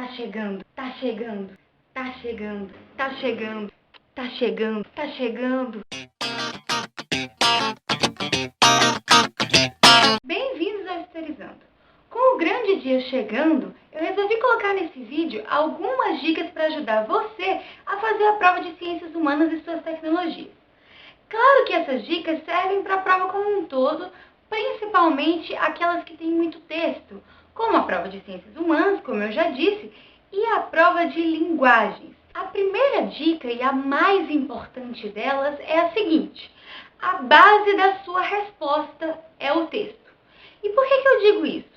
Tá chegando, tá chegando, tá chegando, tá chegando, tá chegando, tá chegando. Bem-vindos ao Historizando. Com o grande dia chegando, eu resolvi colocar nesse vídeo algumas dicas para ajudar você a fazer a prova de Ciências Humanas e suas tecnologias. Claro que essas dicas servem para a prova como um todo, principalmente aquelas que têm muito texto, como a prova de Ciências Humanas, como eu já disse, e a prova de linguagens. A primeira dica e a mais importante delas é a seguinte: a base da sua resposta é o texto. E por que eu digo isso?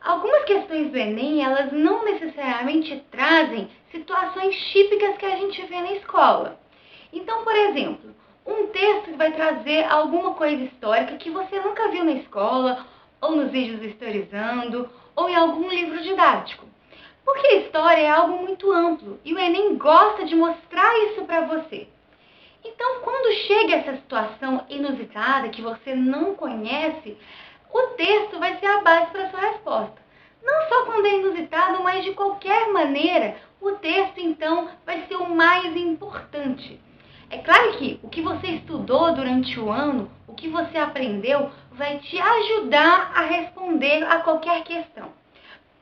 Algumas questões do Enem, elas não necessariamente trazem situações típicas que a gente vê na escola. Então, por exemplo, um texto que vai trazer alguma coisa histórica que você nunca viu na escola, ou nos vídeos do Historizando, ou em algum livro didático. Porque a história é algo muito amplo e o Enem gosta de mostrar isso para você. Então, quando chega essa situação inusitada que você não conhece, o texto vai ser a base para a sua resposta. Não só quando é inusitado, mas de qualquer maneira, o texto então vai ser o mais importante. É claro que o que você estudou durante o ano, o que você aprendeu, vai te ajudar a responder a qualquer questão.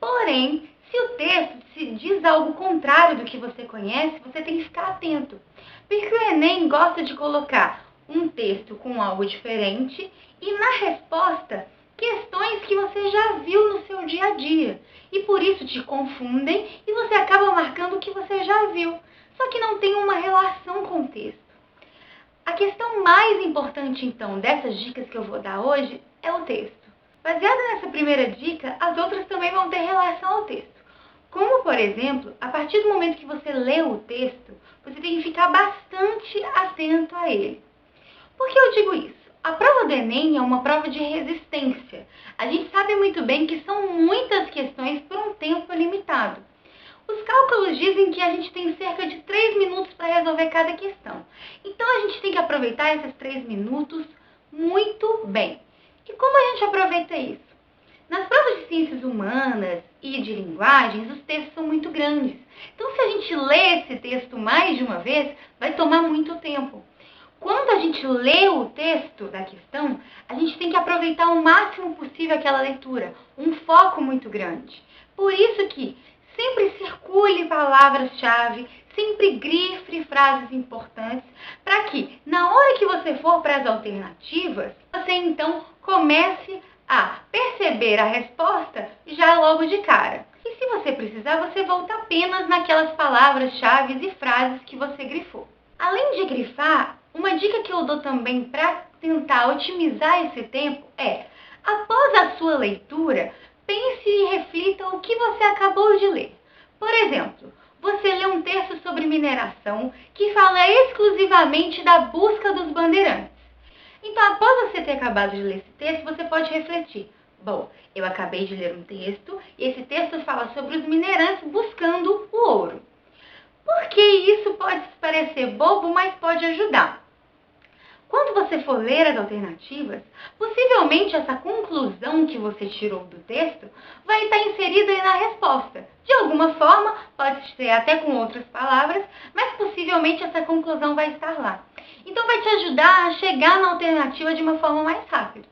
Porém, se o texto se diz algo contrário do que você conhece, você tem que ficar atento. Porque o Enem gosta de colocar um texto com algo diferente e na resposta, questões que você já viu no seu dia a dia. E por isso te confundem e você acaba marcando o que você já viu, só que não tem uma relação com o texto. A questão mais importante, então, dessas dicas que eu vou dar hoje é o texto. Baseada nessa primeira dica, as outras também vão ter relação ao texto. Como, por exemplo, a partir do momento que você lê o texto, você tem que ficar bastante atento a ele. Por que eu digo isso? A prova do Enem é uma prova de resistência. A gente sabe muito bem que são muitas questões por um tempo limitado. Os cálculos dizem que a gente tem cerca de 3 minutos para resolver cada questão. Então, a gente tem que aproveitar esses 3 minutos muito bem. E como a gente aproveita isso? Nas provas de ciências humanas e de linguagens, os textos são muito grandes. Então, se a gente lê esse texto mais de uma vez, vai tomar muito tempo. Quando a gente lê o texto da questão, a gente tem que aproveitar o máximo possível aquela leitura, um foco muito grande. Por isso que sempre circule palavras-chave, sempre grife frases importantes, para que, na hora que você for para as alternativas, você então comece a perceber a resposta já logo de cara. E se você precisar, você volta apenas naquelas palavras-chave e frases que você grifou. Além de grifar, uma dica que eu dou também para tentar otimizar esse tempo é, após a sua leitura, pense e reflita o que você acabou de ler. Por exemplo, você lê um texto sobre mineração que fala exclusivamente da busca dos bandeirantes. Então, após você ter acabado de ler esse texto, você pode refletir. Bom, eu acabei de ler um texto e esse texto fala sobre os mineirantes buscando o ouro. Por que isso pode parecer bobo, mas pode ajudar? Quando você for ler as alternativas, possivelmente essa conclusão que você tirou do texto vai estar inserida aí na resposta. De alguma forma, pode ser até com outras palavras, mas possivelmente essa conclusão vai estar lá. Então vai te ajudar a chegar na alternativa de uma forma mais rápida.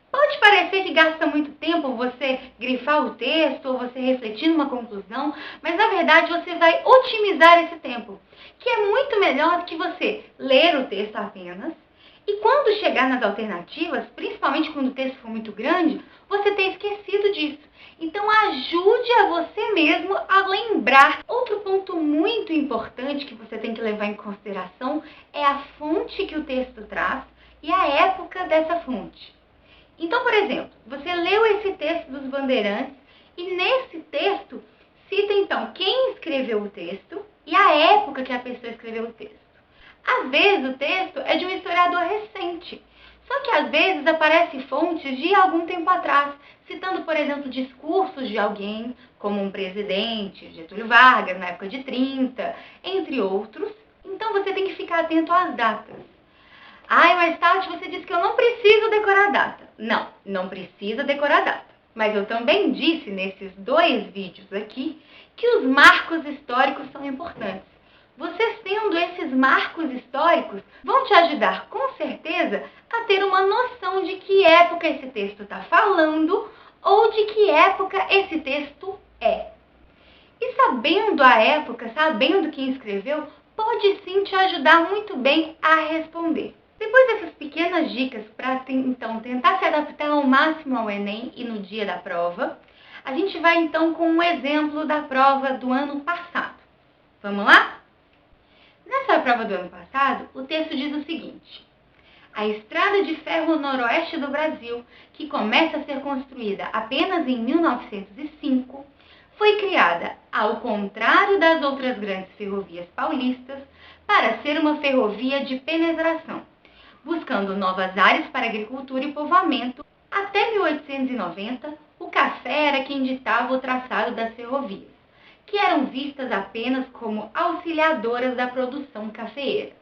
Pode parecer que gasta muito tempo você grifar o texto ou você refletir numa conclusão, mas na verdade você vai otimizar esse tempo, que é muito melhor do que você ler o texto apenas e quando chegar nas alternativas, principalmente quando o texto for muito grande, você ter esquecido disso. Então ajude a você mesmo a lembrar. Outro ponto muito importante que você tem que levar em consideração é a fonte que o texto traz e a época dessa fonte. Então, por exemplo, você leu esse texto dos bandeirantes e nesse texto cita então quem escreveu o texto e a época que a pessoa escreveu o texto. Às vezes o texto é de um historiador recente, só que às vezes aparecem fontes de algum tempo atrás, citando, por exemplo, discursos de alguém, como um presidente, Getúlio Vargas, na época de 30, entre outros. Então você tem que ficar atento às datas. Ai, mas Tati, você disse que eu não preciso decorar a data. Não, não precisa decorar a data. Mas eu também disse nesses 2 vídeos aqui que os marcos históricos são importantes. Vocês tendo esses marcos históricos vão te ajudar com certeza a ter uma noção de que época esse texto está falando ou de que época esse texto é. E sabendo a época, sabendo quem escreveu, pode sim te ajudar muito bem a responder. Depois dessas pequenas dicas para então tentar se adaptar ao máximo ao Enem e no dia da prova, a gente vai então com um exemplo da prova do ano passado. Vamos lá? Nessa prova do ano passado, o texto diz o seguinte: a estrada de ferro noroeste do Brasil, que começa a ser construída apenas em 1905, foi criada, ao contrário das outras grandes ferrovias paulistas, para ser uma ferrovia de penetração, buscando novas áreas para agricultura e povoamento. Até 1890, o café era quem ditava o traçado das ferrovias, que eram vistas apenas como auxiliadoras da produção cafeeira.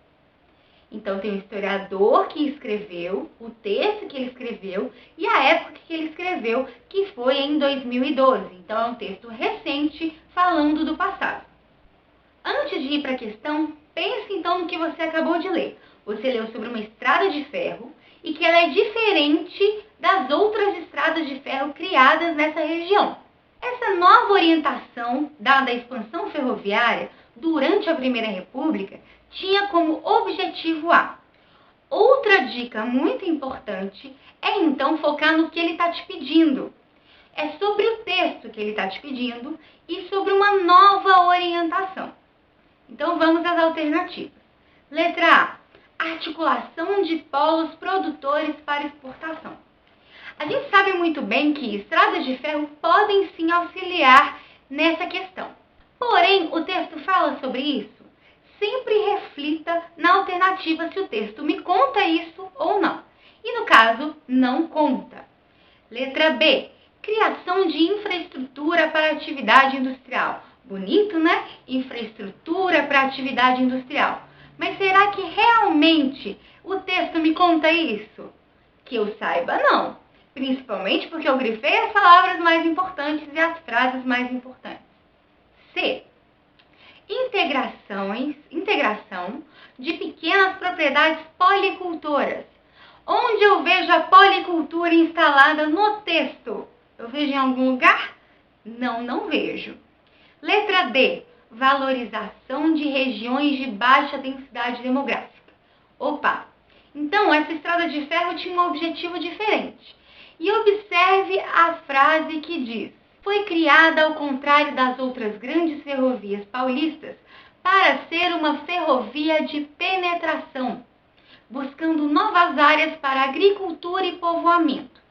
Então tem um historiador que escreveu, o texto que ele escreveu e a época que ele escreveu, que foi em 2012. Então é um texto recente falando do passado. Antes de ir para a questão, pense então no que você acabou de ler. Você leu sobre uma estrada de ferro e que ela é diferente das outras estradas de ferro criadas nessa região. Essa nova orientação dada à expansão ferroviária durante a Primeira República tinha como objetivo A. Outra dica muito importante é então focar no que ele está te pedindo. É sobre o texto que ele está te pedindo e sobre uma nova orientação. Então vamos às alternativas. Letra A. Articulação de polos produtores para exportação. A gente sabe muito bem que estradas de ferro podem sim auxiliar nessa questão. Porém, o texto fala sobre isso? Sempre reflita na alternativa se o texto me conta isso ou não. E no caso, não conta. Letra B. Criação de infraestrutura para atividade industrial. Bonito, né? Infraestrutura para atividade industrial. Mas será que realmente o texto me conta isso? Que eu saiba, não. Principalmente porque eu grifei as palavras mais importantes e as frases mais importantes. C. Integração de pequenas propriedades policultoras. Onde eu vejo a policultura instalada no texto? Eu vejo em algum lugar? Não, não vejo. Letra D. Valorização de regiões de baixa densidade demográfica. Opa! Então, essa estrada de ferro tinha um objetivo diferente. E observe a frase que diz: foi criada ao contrário das outras grandes ferrovias paulistas para ser uma ferrovia de penetração, buscando novas áreas para agricultura e povoamento.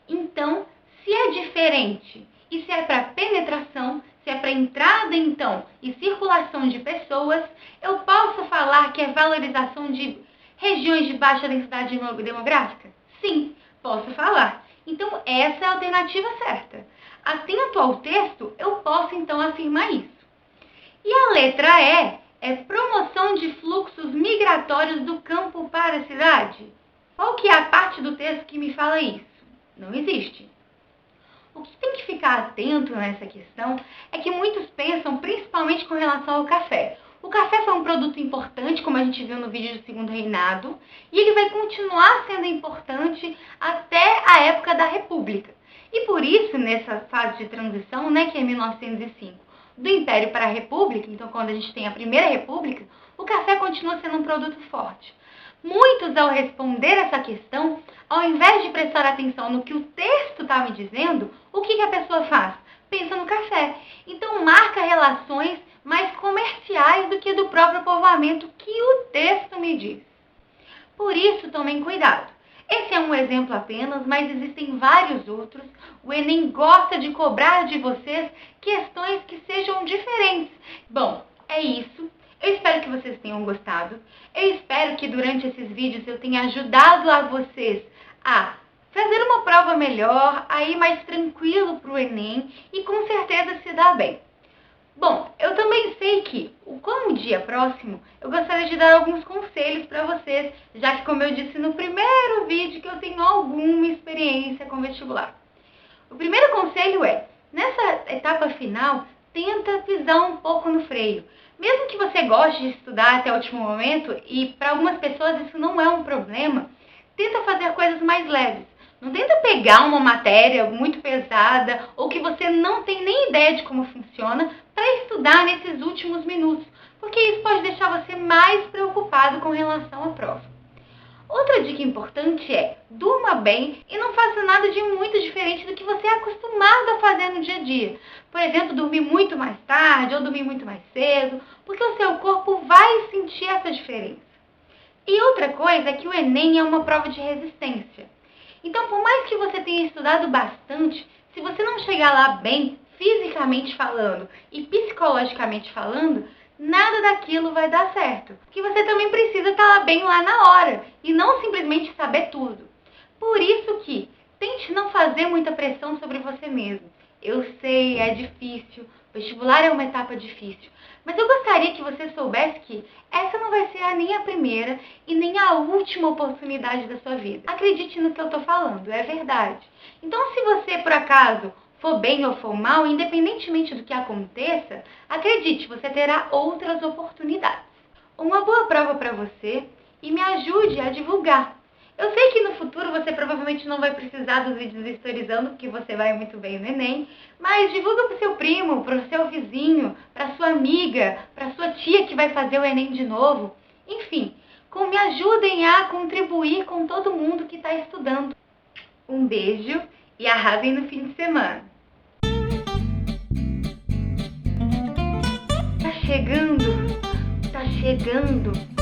Então, se é diferente e se é para penetração, se é para entrada então e circulação de pessoas, eu posso falar que é valorização de regiões de baixa densidade demográfica? Sim, posso falar. Então, essa é a alternativa certa. Atento ao texto, eu posso então afirmar isso. E a letra E é promoção de fluxos migratórios do campo para a cidade. Qual que é a parte do texto que me fala isso? Não existe. O que tem que ficar atento nessa questão é que muitos pensam principalmente com relação ao café. O café foi um produto importante, como a gente viu no vídeo do Segundo Reinado, e ele vai continuar sendo importante até a época da República. E por isso, nessa fase de transição, que é 1905, do Império para a República, então quando a gente tem a Primeira República, o café continua sendo um produto forte. Muitos, ao responder essa questão, ao invés de prestar atenção no que o texto está me dizendo, o que a pessoa faz? Pensa no café. Então, marca relações mais comerciais do que do próprio povoamento que o texto me diz. Por isso, tomem cuidado. Esse é um exemplo apenas, mas existem vários outros. O Enem gosta de cobrar de vocês questões que sejam diferentes. Bom, é isso. Eu espero que vocês tenham gostado. Eu espero que durante esses vídeos eu tenha ajudado a vocês a fazer uma prova melhor, a ir mais tranquilo para o Enem e com certeza se dar bem. Bom, eu também sei que, como o dia é próximo, eu gostaria de dar alguns conselhos para vocês, já que, como eu disse no primeiro vídeo, que eu tenho alguma experiência com vestibular. O primeiro conselho é, nessa etapa final, tenta pisar um pouco no freio. Mesmo que você goste de estudar até o último momento, e para algumas pessoas isso não é um problema, tenta fazer coisas mais leves. Não tenta pegar uma matéria muito pesada ou que você não tem nem ideia de como funciona para estudar nesses últimos minutos, porque isso pode deixar você mais preocupado com relação à prova. Outra dica importante é, durma bem e não faça nada de muito diferente do que você é acostumado a fazer no dia a dia. Por exemplo, dormir muito mais tarde ou dormir muito mais cedo, porque o seu corpo vai sentir essa diferença. E outra coisa é que o Enem é uma prova de resistência. Então, por mais que você tenha estudado bastante, se você não chegar lá bem, fisicamente falando e psicologicamente falando, nada daquilo vai dar certo. Porque você também precisa estar lá bem lá na hora e não simplesmente saber tudo. Por isso que tente não fazer muita pressão sobre você mesmo. Eu sei, é difícil, vestibular é uma etapa difícil, mas eu gostaria que você soubesse que essa não vai ser nem a primeira e nem a última oportunidade da sua vida. Acredite no que eu tô falando, é verdade. Então, se você, por acaso, for bem ou for mal, independentemente do que aconteça, acredite, você terá outras oportunidades. Uma boa prova para você e me ajude a divulgar. Eu sei que no futuro você provavelmente não vai precisar dos vídeos historizando, porque você vai muito bem no Enem, mas divulga para o seu primo, para o seu vizinho, para sua amiga, para sua tia que vai fazer o Enem de novo. Enfim, me ajudem a contribuir com todo mundo que está estudando. Um beijo e arrasem no fim de semana. Tá chegando.